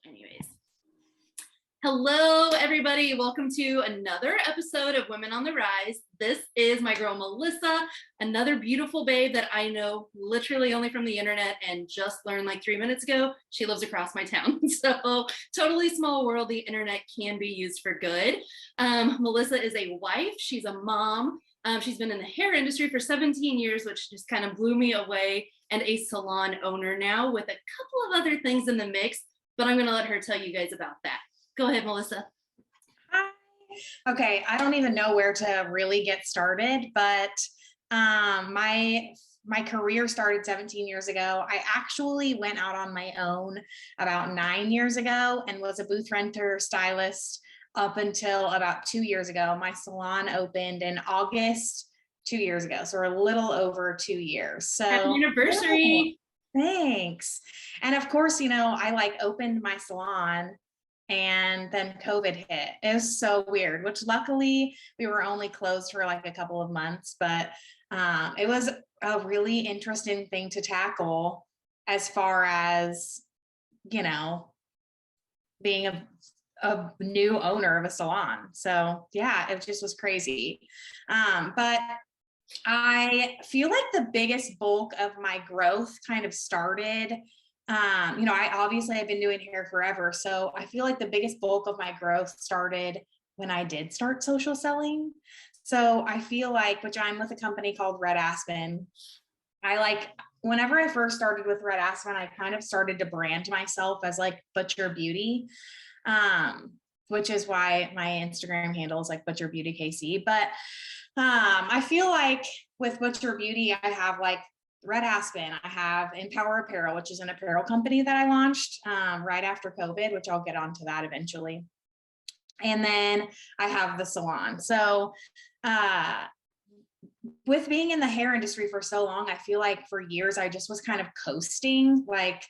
Anyways. Hello, everybody. Welcome to another episode of Women on the Rise. This is my girl, Melissa, another beautiful babe that I know literally only from the internet and just learned like 3 minutes ago. She lives across my town. So totally small world. The internet can be used for good. Melissa is a wife. She's a mom. She's been in the hair industry for 17 years, which just kind of blew me away, and a salon owner now with a couple of other things in the mix, but I'm going to let her tell you guys about that. Go ahead, Melissa. Hi. Okay, I don't even know where to really get started, but my career started 17 years ago. I actually went out on my own about 9 years ago and was a booth renter stylist up until about 2 years ago. My salon opened in August 2 years ago, so we're a little over 2 years. So happy anniversary. Yeah, thanks. And of course, I opened my salon and then COVID hit. It was so weird, which luckily we were only closed for like a couple of months, but it was a really interesting thing to tackle as far as, being a new owner of a salon. So yeah, it just was crazy. But I feel like the biggest bulk of my growth kind of started I've been doing hair forever. So I feel like the biggest bulk of my growth started when I did start social selling. So I feel like, which I'm with a company called Red Aspen. Whenever I first started with Red Aspen, I kind of started to brand myself as like Butcher Beauty, which is why my Instagram handle is like Butcher Beauty KC. But I feel like with Butcher Beauty, I have like Red Aspen, I have Empower Apparel, which is an apparel company that I launched right after COVID, which I'll get onto that eventually. And then I have the salon. So with being in the hair industry for so long, I feel like for years I just was kind of coasting. Like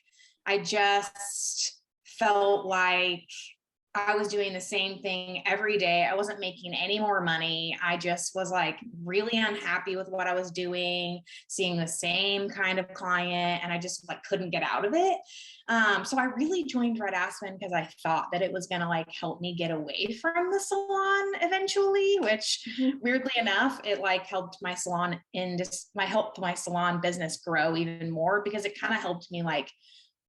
I just felt like I was doing the same thing every day. I wasn't making any more money. I just was like really unhappy with what I was doing, seeing the same kind of client, and I just like couldn't get out of it. So I really joined Red Aspen because I thought that it was going to like help me get away from the salon eventually, which weirdly enough, it like helped my salon my salon business grow even more, because it kind of helped me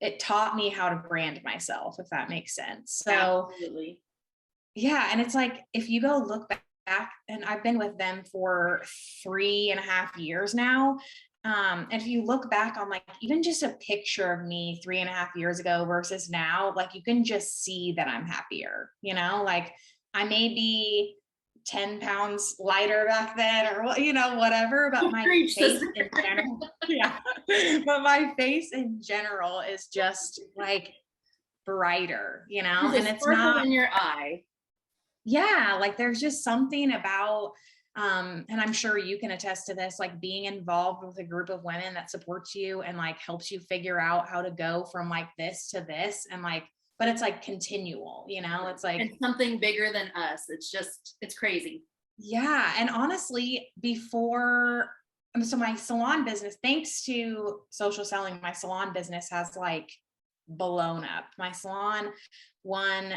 it taught me how to brand myself, if that makes sense. So absolutely. Yeah. And it's like, if you go look back, and I've been with them for 3.5 years now. And if you look back on like even just a picture of me 3.5 years ago versus now, like you can just see that I'm happier, like I may be 10 pounds lighter back then or, whatever, but my face in general, yeah, but my face in general is just like brighter, and it's not in your eye. Yeah. Like there's just something about, and I'm sure you can attest to this, like being involved with a group of women that supports you and like helps you figure out how to go from like this to this, and like, but it's like continual, it's like it's something bigger than us. It's crazy. Yeah. And honestly, so my salon business, thanks to social selling, my salon business has like blown up. My salon won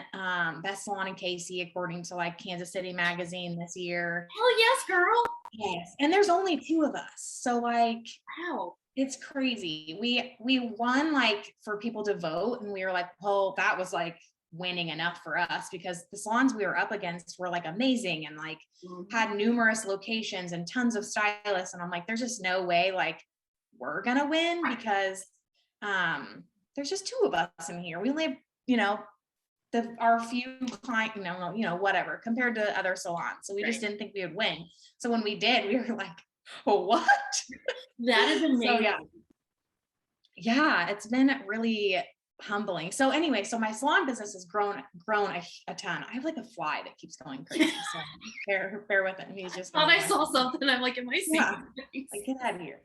best salon in KC according to like Kansas City magazine this year. Oh yes, girl. Yes. And there's only 2 of us. So like, wow. It's crazy. We won like for people to vote, and we were like, well, that was like winning enough for us, because the salons we were up against were like amazing and like had numerous locations and tons of stylists. And I'm like, there's just no way like we're gonna win, because there's just 2 of us in here. We only have, our few client, whatever, compared to other salons. So we just didn't think we would win. So when we did, we were like, oh, what? That is amazing. So yeah, it's been really humbling. So anyway, so my salon business has grown a ton. I have like a fly that keeps going crazy. So bear with it. He's just thought I saw something. I'm like, am I seeing like, get out of here.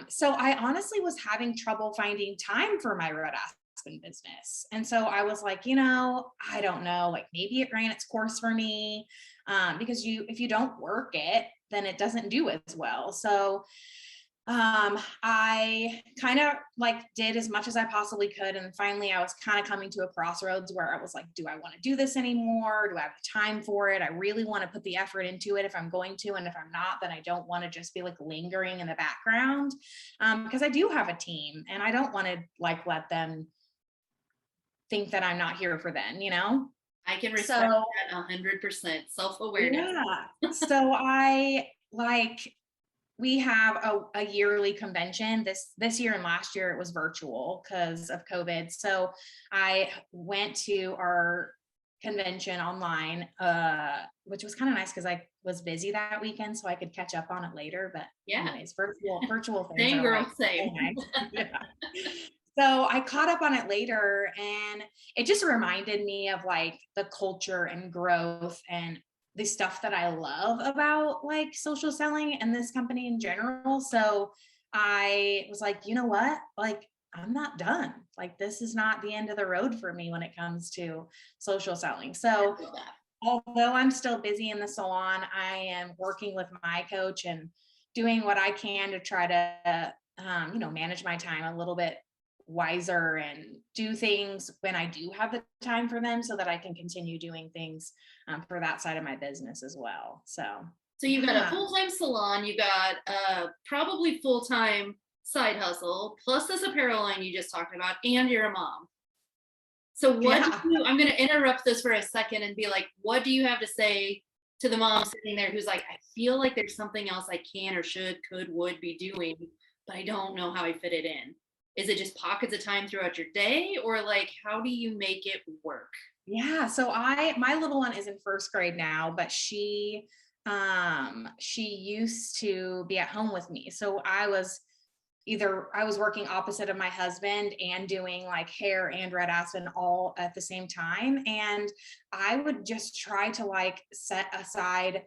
So I honestly was having trouble finding time for my Red Aspen business. And so I was like, I don't know, like maybe it ran its course for me. Because if you don't work it, then it doesn't do as well. So I kind of like did as much as I possibly could. And finally I was kind of coming to a crossroads where I was like, do I want to do this anymore? Do I have the time for it? I really want to put the effort into it if I'm going to. And if I'm not, then I don't want to just be like lingering in the background. Because I do have a team and I don't want to like let them think that I'm not here for them, you know? I can respect So that 100%. Self-awareness. yeah. So I like we have a yearly convention. This year and last year it was virtual because of COVID. So I went to our convention online, which was kind of nice because I was busy that weekend, so I could catch up on it later. But Yeah. anyways, virtual things Same are girl, like so same. nice. Yeah. So I caught up on it later, and it just reminded me of like the culture and growth and the stuff that I love about like social selling and this company in general. So I was like, you know what? Like, I'm not done. Like, this is not the end of the road for me when it comes to social selling. So, I love that. although I'm still busy in the salon, I am working with my coach and doing what I can to try to, manage my time a little bit wiser and do things when I do have the time for them so that I can continue doing things for that side of my business as well. So, So you've got a yeah, full-time salon, you got a probably full-time side hustle, plus this apparel line you just talked about, and you're a mom. So yeah. I'm going to interrupt this for a second and be like, what do you have to say to the mom sitting there who's like, I feel like there's something else I can or should, could, would be doing, but I don't know how I fit it in. Is it just pockets of time throughout your day, or like, how do you make it work? Yeah, so my little one is in first grade now, but she used to be at home with me. So I was working opposite of my husband and doing like hair and Red Aspen all at the same time. And I would just try to like set aside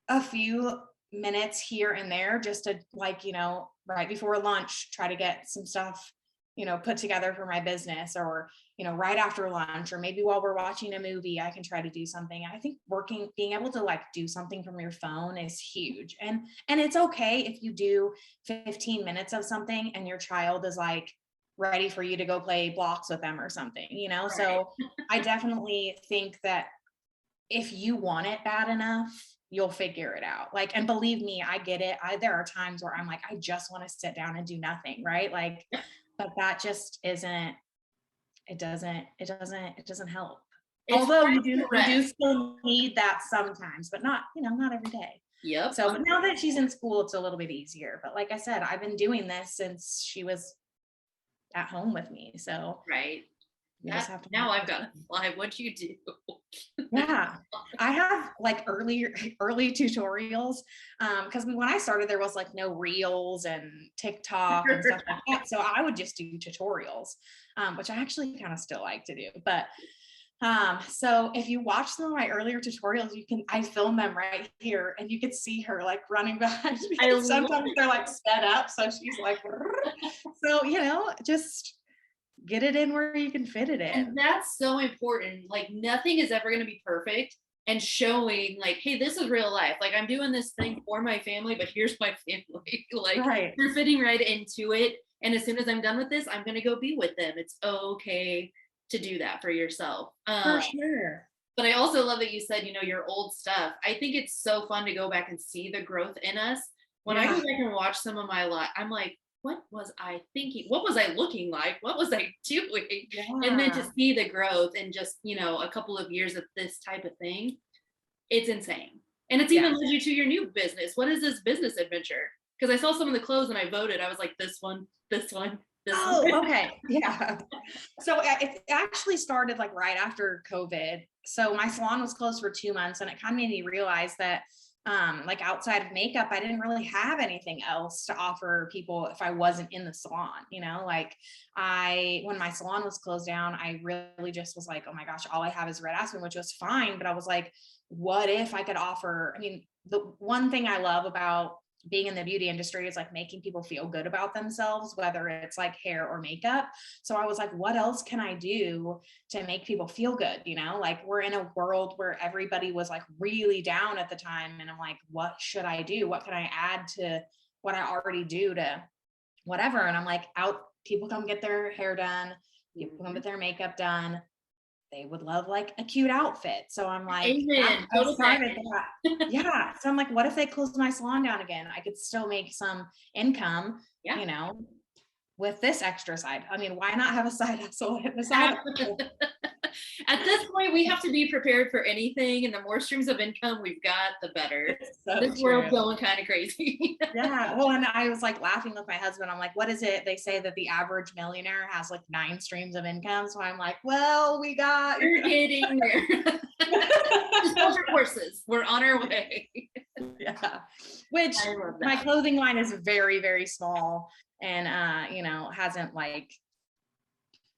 a few minutes here and there just to like, right before lunch, try to get some stuff, put together for my business, or, right after lunch, or maybe while we're watching a movie, I can try to do something. I think being able to like do something from your phone is huge. And it's okay if you do 15 minutes of something and your child is like ready for you to go play blocks with them or something, Right. So I definitely think that if you want it bad enough, you'll figure it out. Like, and believe me, I get it. There are times where I'm like, I just want to sit down and do nothing, right? Like, but that just isn't, it doesn't help. It's Although hard to you do rest. still need that sometimes, but not, not every day. Yep. So, but now that she's in school, it's a little bit easier. But like I said, I've been doing this since she was at home with me. So Right. you That just have to. now I've got to fly. What'd you do? Yeah, I have like early tutorials because when I started there was like no reels and TikTok and stuff like that. So I would just do tutorials, which I actually kind of still like to do. But so if you watch some of my earlier tutorials, I film them right here and you can see her like running behind me. I love Sometimes they're like sped up, so she's like, so just get it in where you can fit it And in. that's so important. Like nothing is ever going to be perfect. And showing like, hey, this is real life. Like I'm doing this thing for my family, but here's my family. Like Right. you're fitting right into it. And as soon as I'm done with this, I'm going to go be with them. It's okay to do that for yourself. For sure. But I also love that you said, your old stuff. I think it's so fun to go back and see the growth in us. When I go Yeah. back and watch some of my life, I'm like, what was I thinking? What was I looking like? What was I doing? And then to Yeah. see the growth in just, a couple of years of this type of thing, it's insane. And it's even Yes. led you to your new business. What is this business adventure? Because I saw some of the clothes and I voted. I was like, this one, this one, this one. Oh, okay. Yeah. So it actually started like right after COVID. So my salon was closed for 2 months and it kind of made me realize that like outside of makeup, I didn't really have anything else to offer people if I wasn't in the salon, like when my salon was closed down, I really just was like, oh my gosh, all I have is Red Aspen, which was fine. But I was like, what if I could offer, I mean, the one thing I love about being in the beauty industry is like making people feel good about themselves, whether it's like hair or makeup. So I was like, what else can I do to make people feel good? Like we're in a world where everybody was like really down at the time. And I'm like, what should I do? What can I add to what I already do to whatever. And I'm like, out, people come get their hair done, people come get their makeup done. They would love like a cute outfit. So I'm like, Amen. I Total started package. that. Yeah. So I'm like, what if they close my salon down again? I could still make some income, Yeah. you know, with this extra side. I mean, why not have a side hustle and a side hustle? At this point, we have to be prepared for anything, and the more streams of income we've got, the better. It's so This true. world's going kind of crazy. Yeah. Well, and I was like laughing with my husband. I'm like, what is it? They say that the average millionaire has like 9 streams of income. So I'm like, well, we got. We're getting there. Just hold your horses. We're on our way. Yeah. Which I love my that. clothing line is very, very small and you know, hasn't like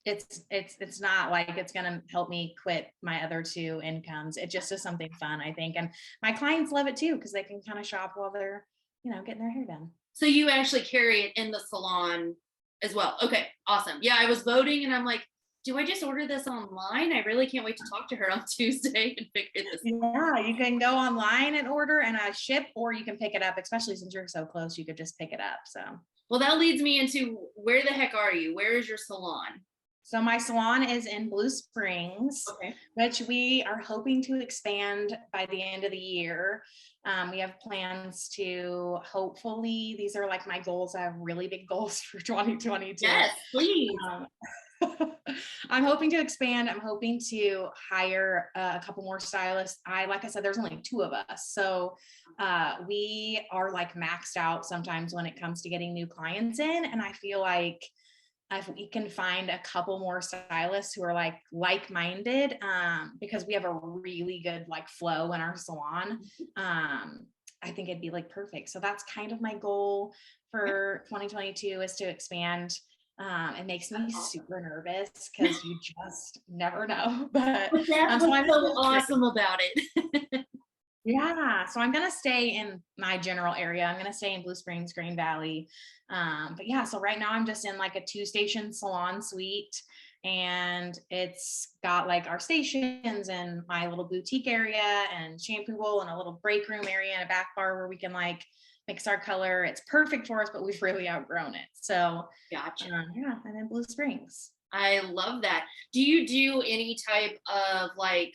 it's not like it's gonna help me quit my other 2 incomes. It just is something fun, I think. And my clients love it too, because they can kind of shop while they're, you know, getting their hair done. So you actually carry it in the salon as well. Okay, awesome. Yeah, I was voting and I'm like, do I just order this online? I really can't wait to talk to her on Tuesday and figure this out. Yeah, you can go online and order and I ship, or you can pick it up, especially since you're so close, you could just pick it up. Well, that leads me into where the heck are you? Where is your salon? So my salon is in Blue Springs, Okay. which we are hoping to expand by the end of the year. We have plans to hopefully, these are like my goals. I have really big goals for 2022. Yes, please. Um, I'm hoping to expand. I'm hoping to hire a couple more stylists. Like I said, there's only 2 of us. So we are like maxed out sometimes when it comes to getting new clients in. And I feel like if we can find a couple more stylists who are like-minded, because we have a really good like flow in our salon, I think it'd be like perfect. So that's kind of my goal for 2022 is to expand. It makes me super nervous because you just never know. But But that's so what's so awesome about it. yeah, so I'm gonna stay in my general area. I'm gonna stay in Blue Springs, Green Valley. But yeah, so right now I'm just in like a 2-station salon suite, and it's got like our stations and my little boutique area and shampoo bowl and a little break room area and a back bar where we can like mix our color. It's perfect for us, but we've really outgrown it. So Gotcha. yeah, I'm in Blue Springs. I love that. Do you do any type of like,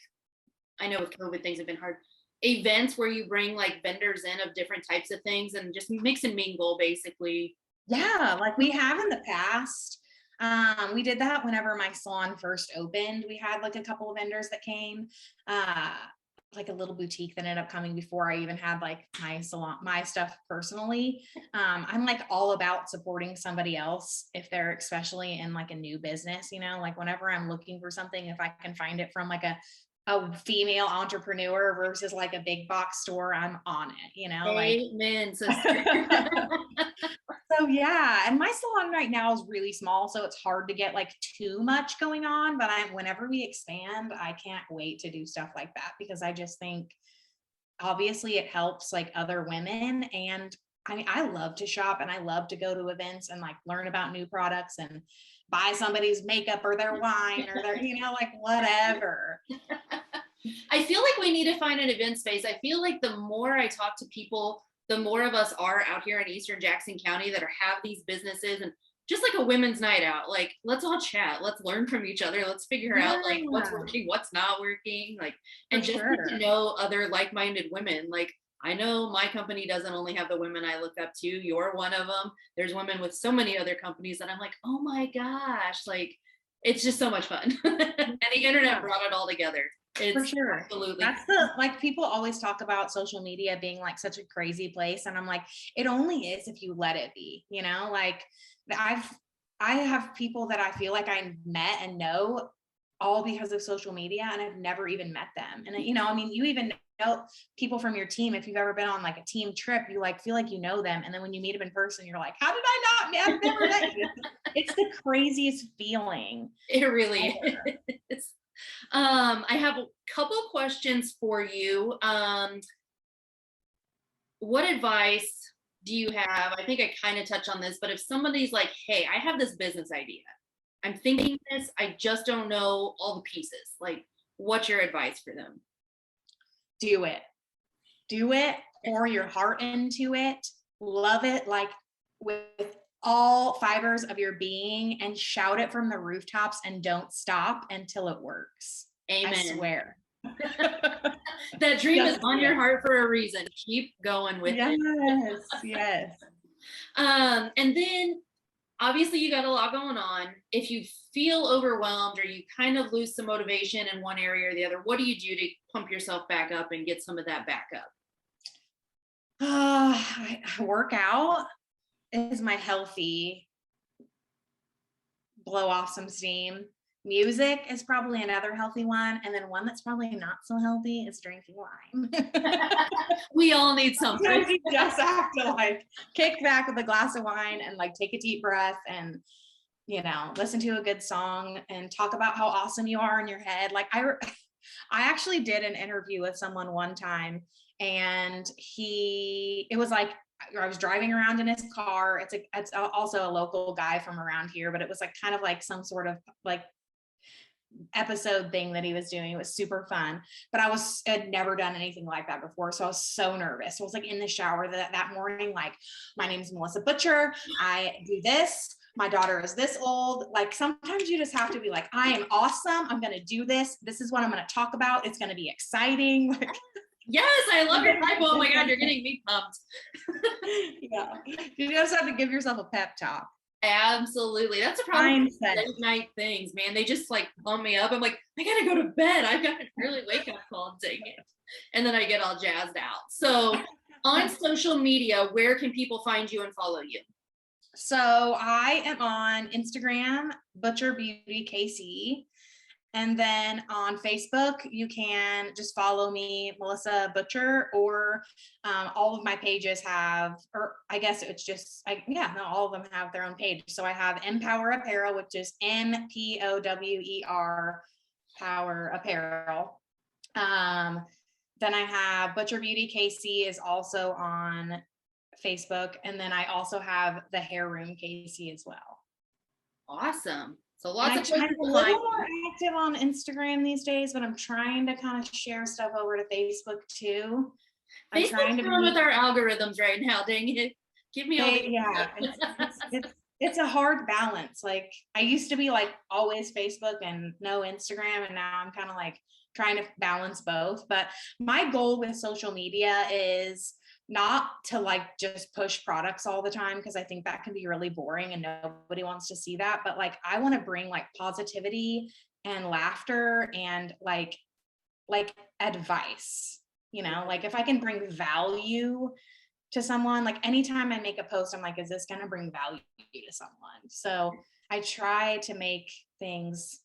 I know with COVID things have been hard, events where you bring like vendors in of different types of things and just mix and mingle basically? Yeah, like we have in the past. We did that whenever my salon first opened. We had like a couple of vendors that came, uh, like a little boutique that ended up coming before I even had like my salon, my stuff personally. I'm like all about supporting somebody else if they're especially in like a new business, you know, like whenever I'm looking for something, if I can find it from like a female entrepreneur versus like a big box store, I'm on it, you know, like. Amen, sister. So yeah, and my salon right now is really small, so it's hard to get like too much going on. But whenever we expand, I can't wait to do stuff like that because I just think obviously it helps like other women. And I mean, I love to shop and I love to go to events and like learn about new products and buy somebody's makeup or their wine or their, you know, like whatever. I feel like we need to find an event space. I feel like the more I talk to people, the more of us are out here in Eastern Jackson County that have these businesses and just like a women's night out. Like, let's all chat. Let's learn from each other. Let's figure out like what's Yeah, working, what's not working. Like, for and just get to sure. know other like-minded women. Like, I know my company doesn't only have the women I look up to. You're one of them. There's women with so many other companies that I'm like, oh my gosh, like it's just so much fun. And the internet Yeah. brought it all together. For It's sure. absolutely That's the like people always talk about social media being like such a crazy place. And I'm like, it only is if you let it be, you know, like I've I have people that I feel like I met and know all because of social media and I've never even met them. And you know, I mean, you even know people from your team. If you've ever been on like a team trip, you like feel like you know them. And then when you meet them in person, you're like, how did I not? I've never met you. It's the craziest feeling. it really is. I have a couple questions for you. What advice do you have? I think I kind of touched on this, but if somebody's like, hey, I have this business idea, I'm thinking this, I just don't know all the pieces. Like, what's your advice for them? Do it. Do it, pour your heart into it, love it like with all fibers of your being, and shout it from the rooftops and don't stop until it works. I Amen. swear. That dream is Just on do your it. heart for a reason. Keep going with it. Yes, yes. And then obviously you got a lot going on. If you feel overwhelmed or you kind of lose some motivation in one area or the other, what do you do to pump yourself back up and get some of that back up? I work out is my healthy blow off some steam. Music is probably another healthy one. And then one that's probably not so healthy is drinking wine. We all need something. Sometimes you just have to like kick back with a glass of wine and like take a deep breath and, you know, listen to a good song and talk about how awesome you are in your head. Like I actually did an interview with someone one time, and it was like, I was driving around in his car. It's also a local guy from around here, but it was like kind of like some sort of like episode thing that he was doing. It was super fun, but had never done anything like that before. So I was so nervous. I was like in the shower that morning, like, my name is Melissa Butcher. I do this. My daughter is this old. Like sometimes you just have to be like, I am awesome. I'm going to do this. This is what I'm going to talk about. It's going to be exciting. Like, yes, I love your type. Oh my God, you're getting me pumped. Yeah. You just have to give yourself a pep talk. Absolutely. That's a problem with Mindset. late night things, man. They just like bum me up. I'm like, I gotta go to bed. I've got an early wake up call, dang it. And then I get all jazzed out. So on social media, where can people find you and follow you? So I am on Instagram, Butcher Beauty KC. And then on Facebook, you can just follow me, Melissa Butcher, or all of my pages have, or I guess it's just, no, all of them have their own page. So I have Empower Apparel, which is MPOWER Power Apparel. Then I have Butcher Beauty KC is also on Facebook. And then I also have the Hair Room KC as well. Awesome. So lots of I'm a little more active on Instagram these days, but I'm trying to kind of share stuff over to Facebook too. I'm trying to with our algorithms right now. Dang it. Give me all the it's a hard balance. Like I used to be like always Facebook and no Instagram, and now I'm kind of like trying to balance both. But my goal with social media is not to like just push products all the time, because I think that can be really boring and nobody wants to see that. But like I want to bring like positivity and laughter and like advice, you know, like if I can bring value to someone, like anytime I make a post, I'm like, is this going to bring value to someone? So I try to make things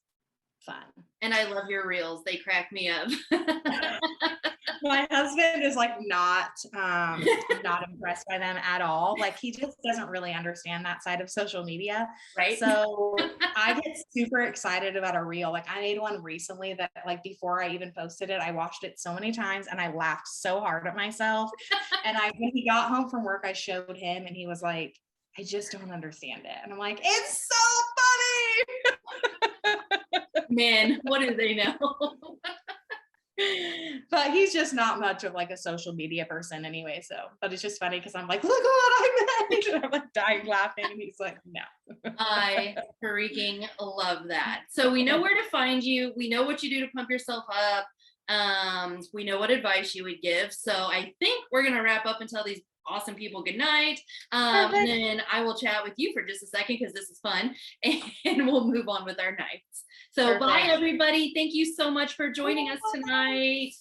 fun. And I love your reels. They crack me up. My husband is like not impressed by them at all. Like he just doesn't really understand that side of social media. Right. So I get super excited about a reel. Like I made one recently that like before I even posted it, I watched it so many times and I laughed so hard at myself. And when he got home from work, I showed him and he was like, I just don't understand it. And I'm like, it's so funny. Man, what do they know? But he's just not much of like a social media person anyway. So, but it's just funny because I'm like, look what I made. And I'm like dying laughing. And he's like, no. I freaking love that. So we know where to find you. We know what you do to pump yourself up. We know what advice you would give. So I think we're going to wrap up and tell these awesome people good night. And then I will chat with you for just a second because this is fun. And we'll move on with our nights. So bye, everybody. Thank you so much for joining us tonight.